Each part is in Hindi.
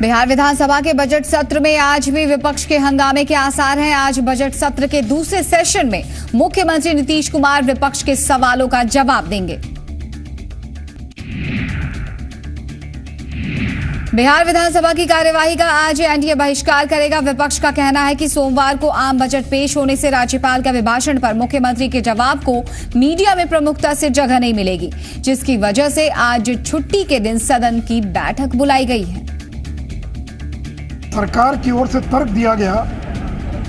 बिहार विधानसभा के बजट सत्र में आज भी विपक्ष के हंगामे के आसार हैं। आज बजट सत्र के दूसरे सेशन में मुख्यमंत्री नीतीश कुमार विपक्ष के सवालों का जवाब देंगे। बिहार विधानसभा की कार्यवाही का आज एनडीए बहिष्कार करेगा। विपक्ष का कहना है कि सोमवार को आम बजट पेश होने से राज्यपाल के अभिभाषण पर मुख्यमंत्री के जवाब को मीडिया में प्रमुखता से जगह नहीं मिलेगी, जिसकी वजह से आज छुट्टी के दिन सदन की बैठक बुलाई गई है। सरकार की ओर से तर्क दिया गया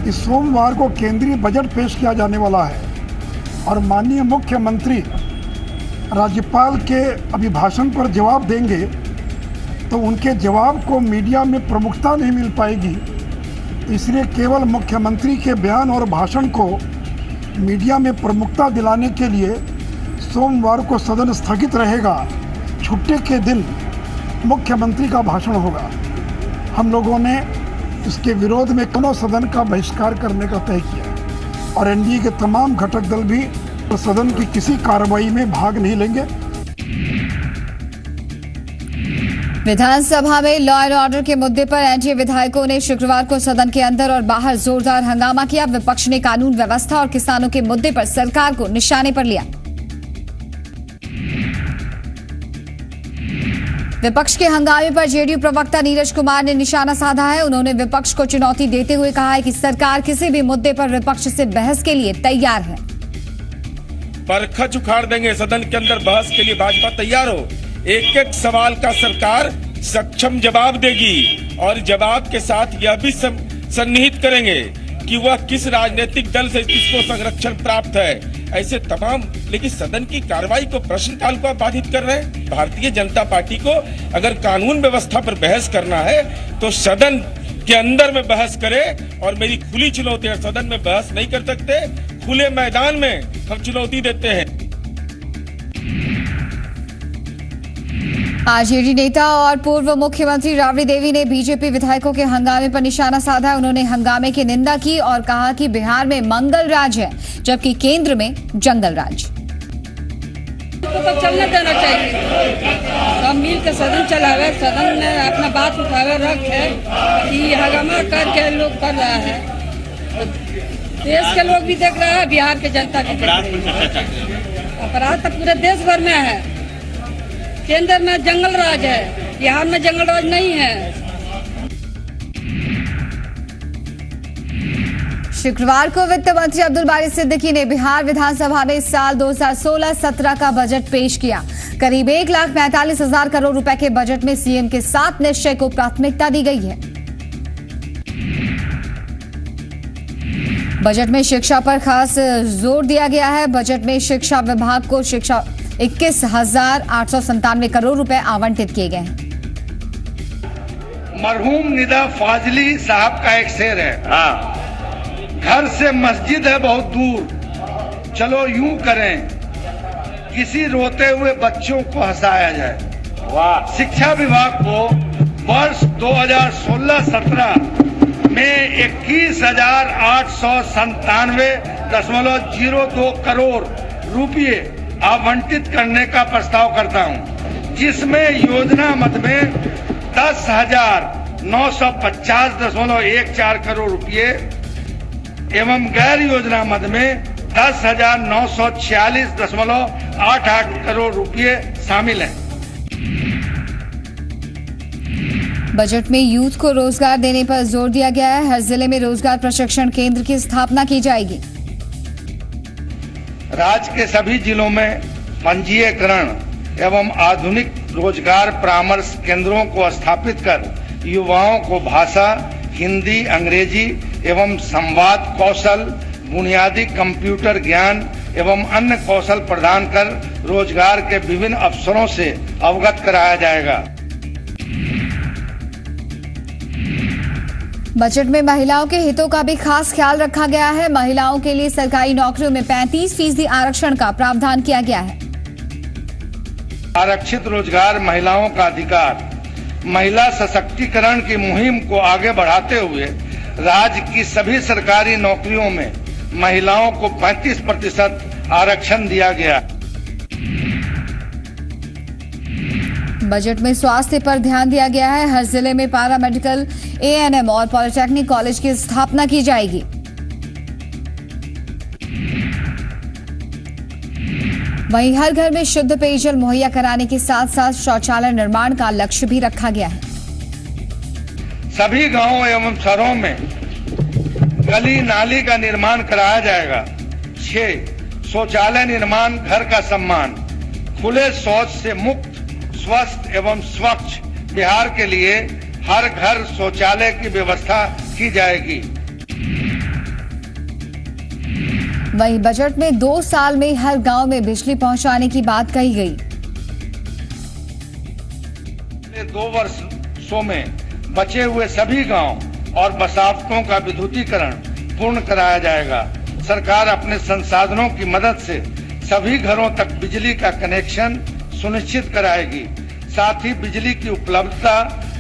कि सोमवार को केंद्रीय बजट पेश किया जाने वाला है और माननीय मुख्यमंत्री राज्यपाल के अभिभाषण पर जवाब देंगे, तो उनके जवाब को मीडिया में प्रमुखता नहीं मिल पाएगी। इसलिए केवल मुख्यमंत्री के बयान और भाषण को मीडिया में प्रमुखता दिलाने के लिए सोमवार को सदन स्थगित रहेगा। छुट्टी के दिन मुख्यमंत्री का भाषण होगा। हम लोगों ने इसके विरोध में दोनों सदन का बहिष्कार करने का तय किया और एनडीए के तमाम घटक दल भी सदन की किसी कार्रवाई में भाग नहीं लेंगे। विधानसभा में लॉ एंड ऑर्डर के मुद्दे पर एनडीए विधायकों ने शुक्रवार को सदन के अंदर और बाहर जोरदार हंगामा किया। विपक्ष ने कानून व्यवस्था और किसानों के मुद्दे पर सरकार को निशाने पर लिया। विपक्ष के हंगामे पर जेडीयू प्रवक्ता नीरज कुमार ने निशाना साधा है। उन्होंने विपक्ष को चुनौती देते हुए कहा है कि सरकार किसी भी मुद्दे पर विपक्ष से बहस के लिए तैयार है। परखच उखाड़ देंगे, सदन के अंदर बहस के लिए भाजपा तैयार हो। एक एक सवाल का सरकार सक्षम जवाब देगी और जवाब के साथ यह भी सन्निहित करेंगे कि वह किस राजनीतिक दल से किसको संरक्षण प्राप्त है। ऐसे तमाम, लेकिन सदन की कार्रवाई को प्रश्नकाल को बाधित कर रहे हैं। भारतीय जनता पार्टी को अगर कानून व्यवस्था पर बहस करना है तो सदन के अंदर में बहस करे और मेरी खुली चुनौती है। सदन में बहस नहीं कर सकते, खुले मैदान में हम चुनौती देते हैं। आरजेडी नेता और पूर्व मुख्यमंत्री राबड़ी देवी ने बीजेपी विधायकों के हंगामे पर निशाना साधा। उन्होंने हंगामे की निंदा की और कहा कि बिहार में मंगल राज है जबकि केंद्र में जंगल राज। तो चलने देना चाहिए, सब मिल के सदन चलावे, सदन में अपना बात उठावे रखे कि हंगामा करके लोग कर रहा है। देश के लोग भी देख रहा है, बिहार के जनता भी देख रही है। अपराध तो पूरे देश भर में है। केंद्र में जंगल राज है, बिहार में जंगल राज नहीं है। शुक्रवार को वित्त मंत्री अब्दुल बारी सिद्दीकी ने बिहार विधानसभा में साल 2016-17 का बजट पेश किया। करीब 1,45,000 करोड़ रुपए के बजट में सीएम के 7 निश्चय को प्राथमिकता दी गई है। बजट में शिक्षा पर खास जोर दिया गया है। बजट में शिक्षा विभाग को 21,897 करोड़ रुपए आवंटित किए गए हैं। मरहूम निदा फाजली साहब का एक शेर है, घर से मस्जिद है बहुत दूर, चलो यूं करें किसी रोते हुए बच्चों को हंसाया जाए। वाह। शिक्षा विभाग को वर्ष 2016-17 में 21,897.02 करोड़ रुपये आवंटित करने का प्रस्ताव करता हूं, जिसमें योजना मद में 10,950.14 करोड़ रुपये एवं गैर योजना मद में 10,946.88 करोड़ रुपये शामिल हैं। बजट में यूथ को रोजगार देने पर जोर दिया गया है। हर जिले में रोजगार प्रशिक्षण केंद्र की स्थापना की जाएगी। राज्य के सभी जिलों में पंजीकरण एवं आधुनिक रोजगार परामर्श केंद्रों को स्थापित कर युवाओं को भाषा, हिंदी, अंग्रेजी एवं संवाद कौशल, बुनियादी कंप्यूटर ज्ञान एवं अन्य कौशल प्रदान कर रोजगार के विभिन्न अवसरों से अवगत कराया जाएगा। बजट में महिलाओं के हितों का भी खास ख्याल रखा गया है। महिलाओं के लिए सरकारी नौकरियों में 35% आरक्षण का प्रावधान किया गया है। आरक्षित रोजगार महिलाओं का अधिकार, महिला सशक्तिकरण की मुहिम को आगे बढ़ाते हुए राज्य की सभी सरकारी नौकरियों में महिलाओं को 35% आरक्षण दिया गया। बजट में स्वास्थ्य पर ध्यान दिया गया है। हर जिले में पैरामेडिकल, एएनएम और पॉलिटेक्निक कॉलेज की स्थापना की जाएगी। वहीं हर घर में शुद्ध पेयजल मुहैया कराने के साथ साथ शौचालय निर्माण का लक्ष्य भी रखा गया है। सभी गांवों एवं शहरों में गली नाली का निर्माण कराया जाएगा। 6 शौचालय निर्माण, घर का सम्मान। खुले शौच से मुक्त, स्वस्थ एवं स्वच्छ बिहार के लिए हर घर शौचालय की व्यवस्था की जाएगी। वहीं बजट में 2 साल में हर गांव में बिजली पहुंचाने की बात कही गई। 2 वर्षों में बचे हुए सभी गांव और बसावटों का विद्युतीकरण पूर्ण कराया जाएगा। सरकार अपने संसाधनों की मदद से सभी घरों तक बिजली का कनेक्शन सुनिश्चित कराएगी। साथ ही बिजली की उपलब्धता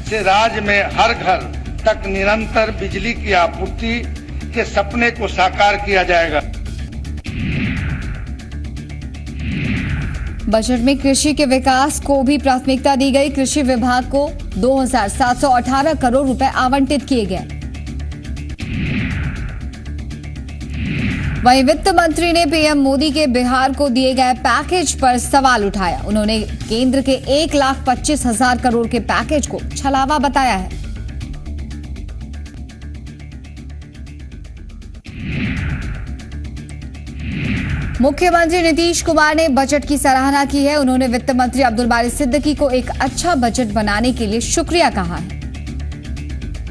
से राज्य में हर घर तक निरंतर बिजली की आपूर्ति के सपने को साकार किया जाएगा। बजट में कृषि के विकास को भी प्राथमिकता दी गई। कृषि विभाग को 2718 करोड़ रुपए आवंटित किए गए। वहीं वित्त मंत्री ने पीएम मोदी के बिहार को दिए गए पैकेज पर सवाल उठाया। उन्होंने केंद्र के 1,25,000 करोड़ के पैकेज को छलावा बताया है। मुख्यमंत्री नीतीश कुमार ने बजट की सराहना की है। उन्होंने वित्त मंत्री अब्दुल बारी सिद्दीकी को एक अच्छा बजट बनाने के लिए शुक्रिया कहा है।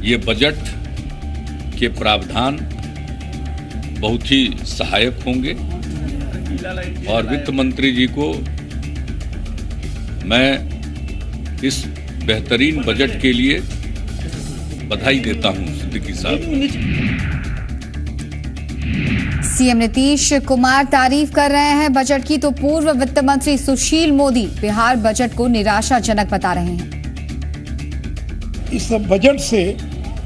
ये बजट के प्रावधान बहुत ही सहायक होंगे और वित्त मंत्री जी को मैं इस बेहतरीन बजट के लिए बधाई देता हूं। सिद्दीकी साहब। सीएम नीतीश कुमार तारीफ कर रहे हैं बजट की, तो पूर्व वित्त मंत्री सुशील मोदी बिहार बजट को निराशाजनक बता रहे हैं। इस बजट से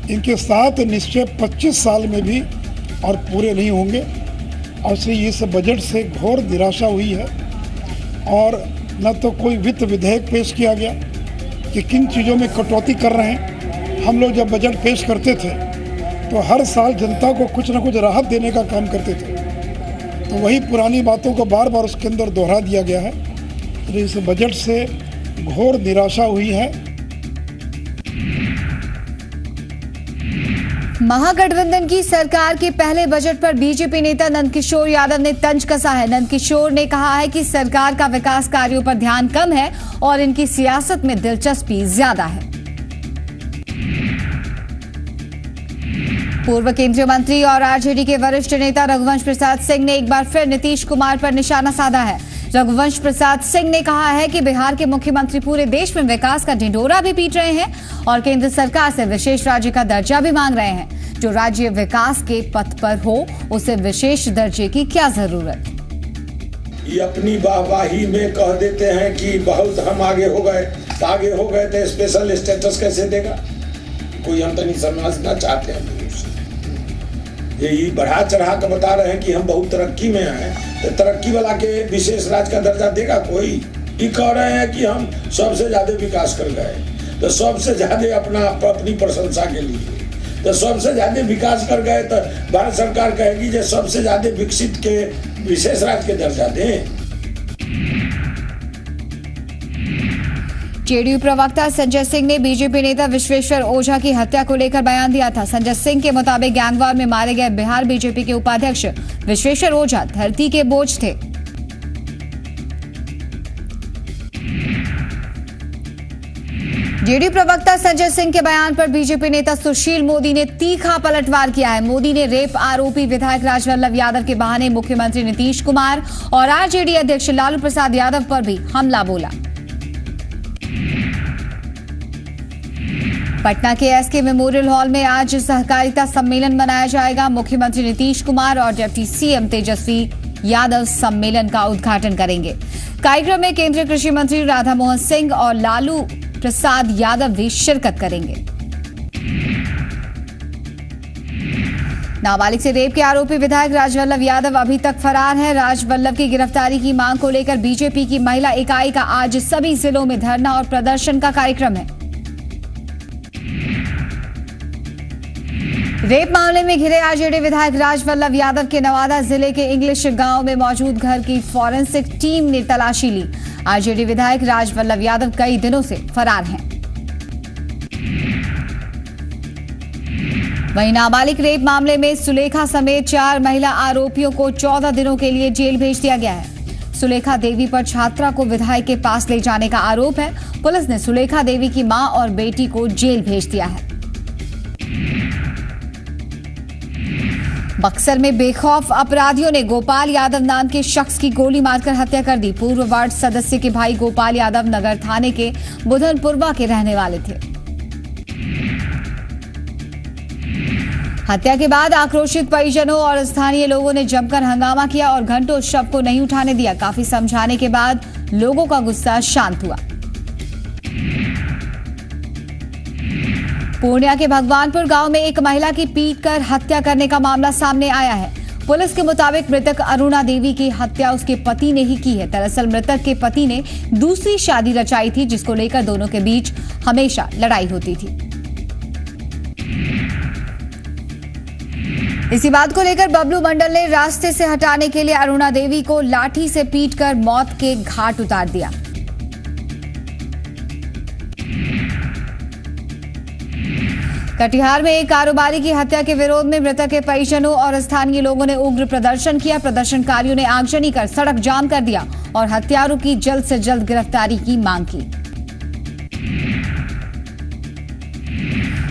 इनके 7 निश्चय 25 साल में भी और पूरे नहीं होंगे और से इस बजट से घोर निराशा हुई है। और न तो कोई वित्त विधेयक पेश किया गया कि किन चीज़ों में कटौती कर रहे हैं। हम लोग जब बजट पेश करते थे तो हर साल जनता को कुछ न कुछ राहत देने का काम करते थे, तो वही पुरानी बातों को बार बार उसके अंदर दोहरा दिया गया है। तो इस बजट से घोर निराशा हुई है। महागठबंधन की सरकार के पहले बजट पर बीजेपी नेता नंदकिशोर यादव ने तंज कसा है। नंदकिशोर ने कहा है कि सरकार का विकास कार्यों पर ध्यान कम है और इनकी सियासत में दिलचस्पी ज्यादा है। पूर्व केंद्रीय मंत्री और आरजेडी के वरिष्ठ नेता रघुवंश प्रसाद सिंह ने एक बार फिर नीतीश कुमार पर निशाना साधा है। रघुवंश प्रसाद सिंह ने कहा है कि बिहार के मुख्यमंत्री पूरे देश में विकास का ढिंढोरा भी पीट रहे हैं और केंद्र सरकार से विशेष राज्य का दर्जा भी मांग रहे हैं। जो राज्य विकास के पथ पर हो उसे विशेष दर्जे की क्या जरूरत। ये अपनी वाहवाही में कह देते हैं कि बहुत हम आगे हो गए तो स्पेशल स्टेटस कैसे देगा कोई, हम तो नहीं समझना चाहते हैं। यही बढ़ा चढ़ा कर बता रहे हैं कि हम बहुत तरक्की में आए, तो तरक्की वाला के विशेष राज्य का दर्जा देगा कोई? ये कह रहे हैं कि हम सबसे ज्यादा विकास कर गए, तो सबसे ज्यादा अपनी प्रशंसा के लिए, तो सबसे ज्यादा विकास कर गए तो भारत सरकार कहेगी जो सबसे ज्यादा विकसित के विशेष राज्य के दर्जा दें। जेडीयू प्रवक्ता संजय सिंह ने बीजेपी नेता विश्वेश्वर ओझा की हत्या को लेकर बयान दिया था। संजय सिंह के मुताबिक गैंगवार में मारे गए बिहार बीजेपी के उपाध्यक्ष विश्वेश्वर ओझा धरती के बोझ थे। जेडीयू प्रवक्ता संजय सिंह के बयान पर बीजेपी नेता सुशील मोदी ने तीखा पलटवार किया है। मोदी ने रेप आरोपी विधायक राजवल्लभ यादव के बहाने मुख्यमंत्री नीतीश कुमार और आरजेडी अध्यक्ष लालू प्रसाद यादव पर भी हमला बोला। पटना के एसके मेमोरियल हॉल में आज सहकारिता सम्मेलन मनाया जाएगा। मुख्यमंत्री नीतीश कुमार और डिप्टी सीएम तेजस्वी यादव सम्मेलन का उद्घाटन करेंगे। कार्यक्रम में केंद्रीय कृषि मंत्री राधा मोहन सिंह और लालू प्रसाद यादव भी शिरकत करेंगे। नाबालिग से रेप के आरोपी विधायक राजवल्लभ यादव अभी तक फरार है। राजवल्लभ की गिरफ्तारी की मांग को लेकर बीजेपी की महिला इकाई का आज सभी जिलों में धरना और प्रदर्शन का कार्यक्रम है। रेप मामले में घिरे आरजेडी विधायक राजवल्लभ यादव के नवादा जिले के इंग्लिश गांव में मौजूद घर की फॉरेंसिक टीम ने तलाशी ली। आरजेडी विधायक राजवल्लभ यादव कई दिनों से फरार हैं। वहीं नाबालिग रेप मामले में सुलेखा समेत 4 महिला आरोपियों को 14 दिनों के लिए जेल भेज दिया गया है। सुलेखा देवी पर छात्रा को विधायक के पास ले जाने का आरोप है। पुलिस ने सुलेखा देवी की मां और बेटी को जेल भेज दिया है। बक्सर में बेखौफ अपराधियों ने गोपाल यादव नाम के शख्स की गोली मारकर हत्या कर दी। पूर्व वार्ड सदस्य के भाई गोपाल यादव नगर थाने के बुधनपुरवा के रहने वाले थे। हत्या के बाद आक्रोशित परिजनों और स्थानीय लोगों ने जमकर हंगामा किया और घंटों शव को नहीं उठाने दिया। काफी समझाने के बाद लोगों का गुस्सा शांत हुआ। पूर्णिया के भगवानपुर गांव में एक महिला की पीटकर हत्या करने का मामला सामने आया है। पुलिस के मुताबिक मृतक अरुणा देवी की हत्या उसके पति ने ही की है। दरअसल मृतक के पति ने दूसरी शादी रचाई थी, जिसको लेकर दोनों के बीच हमेशा लड़ाई होती थी। इसी बात को लेकर बबलू मंडल ने रास्ते से हटाने के लिए अरुणा देवी को लाठी से पीटकर मौत के घाट उतार दिया। कटिहार में एक कारोबारी की हत्या के विरोध में मृतक के परिजनों और स्थानीय लोगों ने उग्र प्रदर्शन किया। प्रदर्शनकारियों ने आगजनी कर सड़क जाम कर दिया और हत्यारों की जल्द से जल्द गिरफ्तारी की मांग की।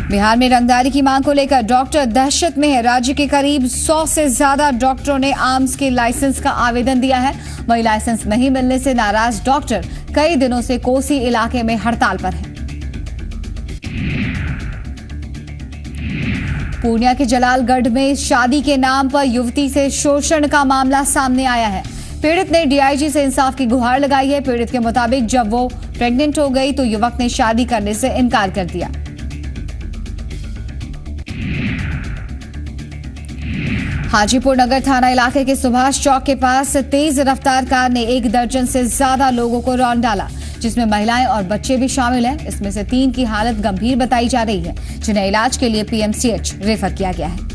बिहार में रंगदारी की मांग को लेकर डॉक्टर दहशत में है। राज्य के करीब 100 से ज्यादा डॉक्टरों ने आर्म्स के लाइसेंस का आवेदन दिया है। वहीं लाइसेंस नहीं मिलने से नाराज डॉक्टर कई दिनों से कोसी इलाके में हड़ताल पर हैं। पूर्णिया के जलालगढ़ में शादी के नाम पर युवती से शोषण का मामला सामने आया है। पीड़ित ने डीआईजी से इंसाफ की गुहार लगाई है। पीड़ित के मुताबिक जब वो प्रेग्नेंट हो गई तो युवक ने शादी करने से इनकार कर दिया। हाजीपुर नगर थाना इलाके के सुभाष चौक के पास तेज रफ्तार कार ने 1 दर्जन से ज्यादा लोगों को रौंद डाला, जिसमें महिलाएं और बच्चे भी शामिल हैं। इसमें से 3 की हालत गंभीर बताई जा रही है, जिन्हें इलाज के लिए पीएमसीएच रेफर किया गया है।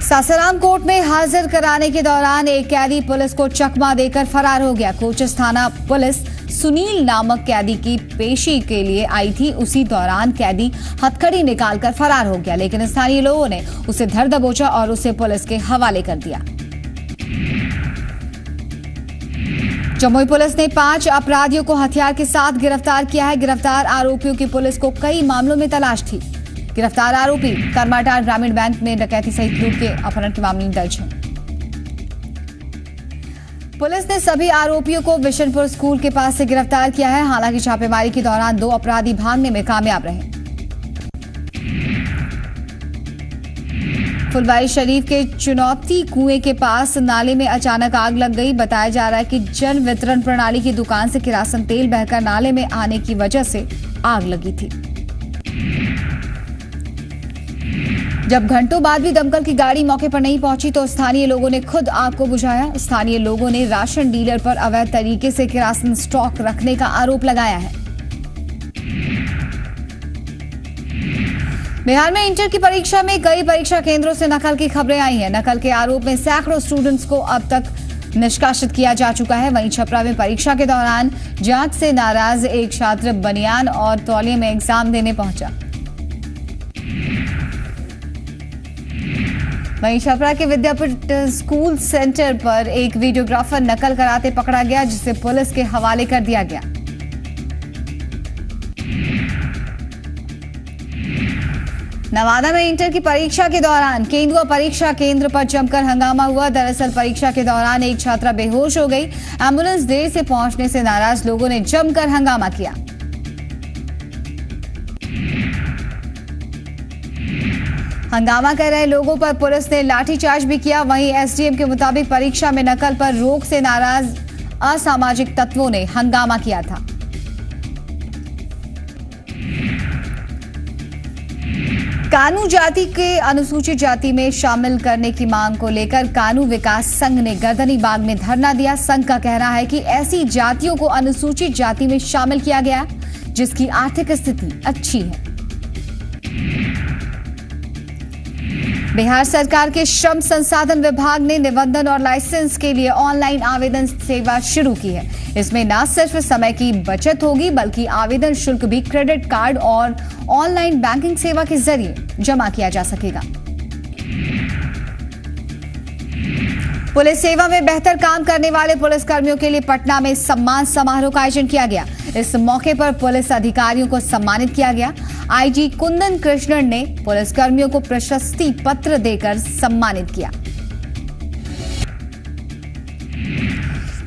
सासाराम कोर्ट में हाजिर कराने के दौरान एक कैदी पुलिस को चकमा देकर फरार हो गया। कोचस थाना पुलिस सुनील नामक कैदी की पेशी के लिए आई थी। उसी दौरान कैदी हथकड़ी निकालकर फरार हो गया, लेकिन स्थानीय लोगों ने उसे धर दबोचा और उसे पुलिस के हवाले कर दिया। जमुई पुलिस ने 5 अपराधियों को हथियार के साथ गिरफ्तार किया है। गिरफ्तार आरोपियों की पुलिस को कई मामलों में तलाश थी। गिरफ्तार आरोपी करमाटार ग्रामीण बैंक में डकैती सहित लूट के अपहरण के मामले दर्ज है। पुलिस ने सभी आरोपियों को बिशनपुर स्कूल के पास से गिरफ्तार किया है। हालांकि छापेमारी के दौरान 2 अपराधी भागने में कामयाब रहे। फुलवारी शरीफ के चुनौती कुएं के पास नाले में अचानक आग लग गई। बताया जा रहा है कि जन वितरण प्रणाली की दुकान से किरासन तेल बहकर नाले में आने की वजह से आग लगी थी। जब घंटों बाद भी दमकल की गाड़ी मौके पर नहीं पहुंची तो स्थानीय लोगों ने खुद आग को बुझाया। स्थानीय लोगों ने राशन डीलर पर अवैध तरीके से किरासन स्टॉक रखने का आरोप लगाया है। बिहार में इंटर की परीक्षा में कई परीक्षा केंद्रों से नकल की खबरें आई हैं। नकल के आरोप में सैकड़ों स्टूडेंट्स को अब तक निष्कासित किया जा चुका है। वहीं छपरा में परीक्षा के दौरान जांच से नाराज एक छात्र बनियान और तौलिए में एग्जाम देने पहुंचा। वहीं छपरा के विद्यापीठ स्कूल सेंटर पर एक वीडियोग्राफर नकल कराते पकड़ा गया, जिसे पुलिस के हवाले कर दिया गया। नवादा में इंटर की परीक्षा के दौरान केंदुआ परीक्षा केंद्र पर जमकर हंगामा हुआ। दरअसल परीक्षा के दौरान एक छात्रा बेहोश हो गई। एम्बुलेंस देर से पहुंचने से नाराज लोगों ने जमकर हंगामा किया। हंगामा कर रहे लोगों पर पुलिस ने लाठीचार्ज भी किया। वहीं एसडीएम के मुताबिक परीक्षा में नकल पर रोक से नाराज असामाजिक तत्वों ने हंगामा किया था। कानू जाति के अनुसूचित जाति में शामिल करने की मांग को लेकर कानू विकास संघ ने गर्दनी बाग में धरना दिया। संघ का कहना है कि ऐसी जातियों को अनुसूचित जाति में शामिल किया गया जिसकी आर्थिक स्थिति अच्छी है। बिहार सरकार के श्रम संसाधन विभाग ने निबंधन और लाइसेंस के लिए ऑनलाइन आवेदन सेवा शुरू की है। इसमें न सिर्फ समय की बचत होगी बल्कि आवेदन शुल्क भी क्रेडिट कार्ड और ऑनलाइन बैंकिंग सेवा के जरिए जमा किया जा सकेगा। पुलिस सेवा में बेहतर काम करने वाले पुलिसकर्मियों के लिए पटना में सम्मान समारोह का आयोजन किया गया। इस मौके पर पुलिस अधिकारियों को सम्मानित किया गया। आईजी कुंदन कृष्णन ने पुलिसकर्मियों को प्रशस्ति पत्र देकर सम्मानित किया।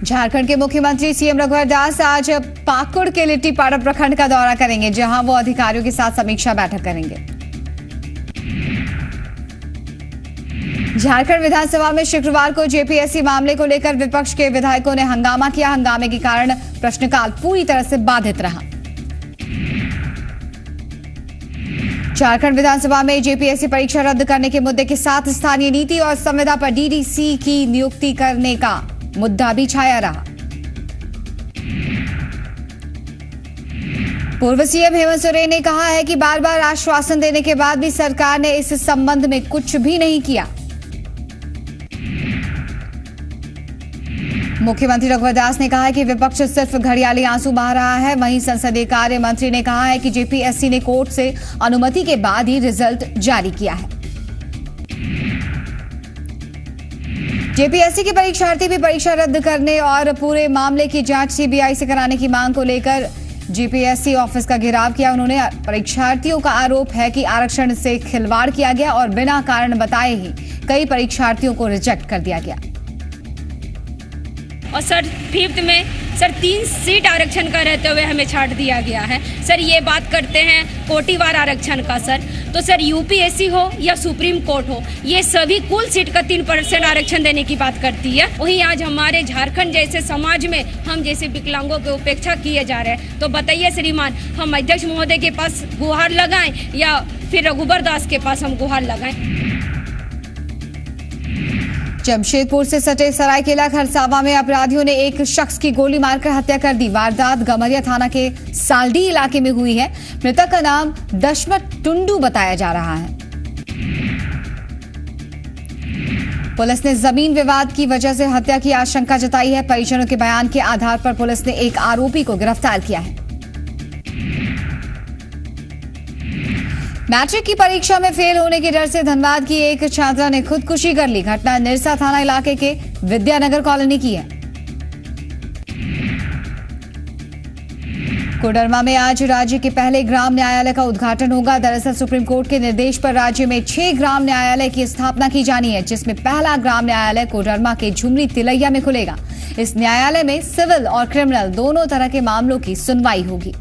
झारखंड के मुख्यमंत्री सीएम रघुवर दास आज पाकुड़ के लिट्टीपाड़ा प्रखंड का दौरा करेंगे, जहां वो अधिकारियों के साथ समीक्षा बैठक करेंगे। झारखंड विधानसभा में शुक्रवार को जेपीएससी मामले को लेकर विपक्ष के विधायकों ने हंगामा किया। हंगामे के कारण प्रश्नकाल पूरी तरह से बाधित रहा। झारखंड विधानसभा में जेपीएससी परीक्षा रद्द करने के मुद्दे के साथ स्थानीय नीति और संविदा पर डीडीसी की नियुक्ति करने का मुद्दा भी छाया रहा। पूर्व सीएम हेमंत सोरेन ने कहा है कि बार बार आश्वासन देने के बाद भी सरकार ने इस संबंध में कुछ भी नहीं किया। मुख्यमंत्री रघुवर दास ने कहा है कि विपक्ष सिर्फ घड़ियाली आंसू बहा रहा है। वहीं संसदीय कार्य मंत्री ने कहा है कि जेपीएससी ने कोर्ट से अनुमति के बाद ही रिजल्ट जारी किया है। जेपीएससी के परीक्षार्थी भी परीक्षा रद्द करने और पूरे मामले की जांच सीबीआई से कराने की मांग को लेकर जेपीएससी ऑफिस का घेराव किया। उन्होंने परीक्षार्थियों का आरोप है कि आरक्षण से खिलवाड़ किया गया और बिना कारण बताए ही कई परीक्षार्थियों को रिजेक्ट कर दिया गया। और सर 5th में सर 3 सीट आरक्षण का रहते हुए हमें छाट दिया गया है। सर ये बात करते हैं कोटिवार आरक्षण का सर, तो सर यूपीएससी हो या सुप्रीम कोर्ट हो, ये सभी कुल सीट का 3% आरक्षण देने की बात करती है। वहीं आज हमारे झारखंड जैसे समाज में हम जैसे विकलांगों की उपेक्षा किए जा रहे हैं। तो बताइए श्रीमान, हम अध्यक्ष महोदय के पास गुहार लगाएं या फिर रघुवर दास के पास हम गुहार लगाएं? जमशेदपुर से सटे सरायकेला खरसावा में अपराधियों ने एक शख्स की गोली मारकर हत्या कर दी। वारदात गमरिया थाना के सालडी इलाके में हुई है। मृतक का नाम दशमत टुंडू बताया जा रहा है। पुलिस ने जमीन विवाद की वजह से हत्या की आशंका जताई है। परिजनों के बयान के आधार पर पुलिस ने एक आरोपी को गिरफ्तार किया है। मैट्रिक की परीक्षा में फेल होने के डर से धनबाद की एक छात्रा ने खुदकुशी कर ली। घटना निरसा थाना इलाके के विद्यानगर कॉलोनी की है। कोडरमा में आज राज्य के पहले ग्राम न्यायालय का उद्घाटन होगा। दरअसल सुप्रीम कोर्ट के निर्देश पर राज्य में 6 ग्राम न्यायालय की स्थापना की जानी है, जिसमें पहला ग्राम न्यायालय कोडरमा के झुमरी तिलैया में खुलेगा। इस न्यायालय में सिविल और क्रिमिनल दोनों तरह के मामलों की सुनवाई होगी।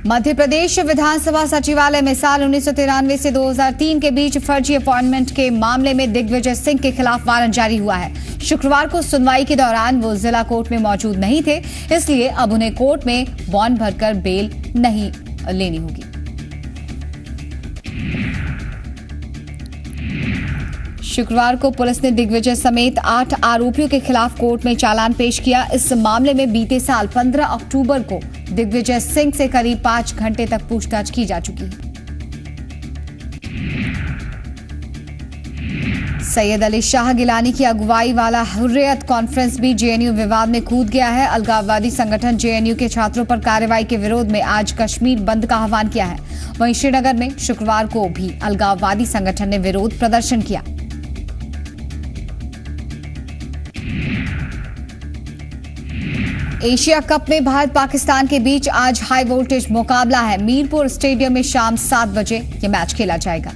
मध्य प्रदेश विधानसभा सचिवालय में साल 1993 से 2003 के बीच फर्जी अपॉइंटमेंट के मामले में दिग्विजय सिंह के खिलाफ वारंट जारी हुआ है। शुक्रवार को सुनवाई के दौरान वो जिला कोर्ट में मौजूद नहीं थे, इसलिए अब उन्हें कोर्ट में बॉन्ड भरकर बेल नहीं लेनी होगी। शुक्रवार को पुलिस ने दिग्विजय समेत 8 आरोपियों के खिलाफ कोर्ट में चालान पेश किया। इस मामले में बीते साल 15 अक्टूबर को दिग्विजय सिंह से करीब 5 घंटे तक पूछताछ की जा चुकी है। सैयद अली शाह गिलानी की अगुवाई वाला हुर्रियत कॉन्फ्रेंस भी जेएनयू विवाद में कूद गया है। अलगाववादी संगठन जेएनयू के छात्रों पर कार्रवाई के विरोध में आज कश्मीर बंद का आह्वान किया है। वहीं श्रीनगर में शुक्रवार को भी अलगाववादी संगठन ने विरोध प्रदर्शन किया। एशिया कप में भारत पाकिस्तान के बीच आज हाई वोल्टेज मुकाबला है। मीरपुर स्टेडियम में शाम 7 बजे यह मैच खेला जाएगा।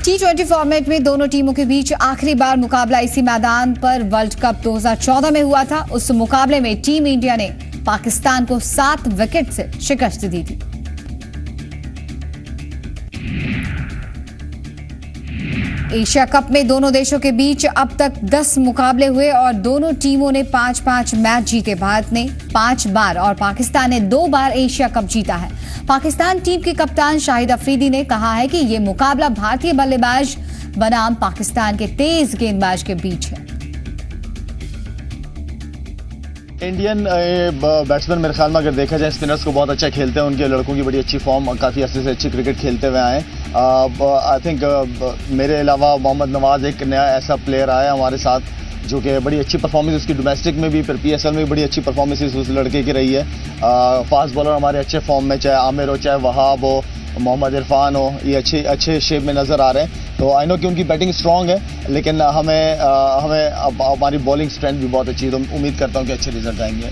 T20 फॉर्मेट में दोनों टीमों के बीच आखिरी बार मुकाबला इसी मैदान पर वर्ल्ड कप 2014 में हुआ था। उस मुकाबले में टीम इंडिया ने पाकिस्तान को 7 विकेट से शिकस्त दी थी। एशिया कप में दोनों देशों के बीच अब तक 10 मुकाबले हुए और दोनों टीमों ने 5-5 मैच जीते। भारत ने 5 बार और पाकिस्तान ने 2 बार एशिया कप जीता है। पाकिस्तान टीम के कप्तान शाहिद अफरीदी ने कहा है कि ये मुकाबला भारतीय बल्लेबाज बनाम पाकिस्तान के तेज गेंदबाज के बीच है। इंडियन बैट्समैन मेरे ख्याल में अगर देखा जाए स्पिनर्स को बहुत अच्छा खेलते हैं, उनके लड़कों की बड़ी अच्छी फॉर्म, काफ़ी अच्छे से अच्छी क्रिकेट खेलते हुए आए। आई थिंक मेरे अलावा मोहम्मद नवाज एक नया ऐसा प्लेयर आया हमारे साथ जो कि बड़ी अच्छी परफॉर्मेंस उसकी डोमेस्टिक में भी, फिर PSL में भी बड़ी अच्छी परफॉर्मेंस उस लड़के की रही है। फास्ट बॉलर हमारे अच्छे फॉर्म में, चाहे आमिर हो, चाहे वहाब हो, मोहम्मद इरफान हो, ये अच्छे शेप में नज़र आ रहे हैं। तो आई नो कि उनकी बैटिंग स्ट्रांग है, लेकिन हमें हमारी बॉलिंग स्ट्रेंथ भी बहुत अच्छी है, तो उम्मीद करता हूँ कि अच्छे रिजल्ट आएंगे।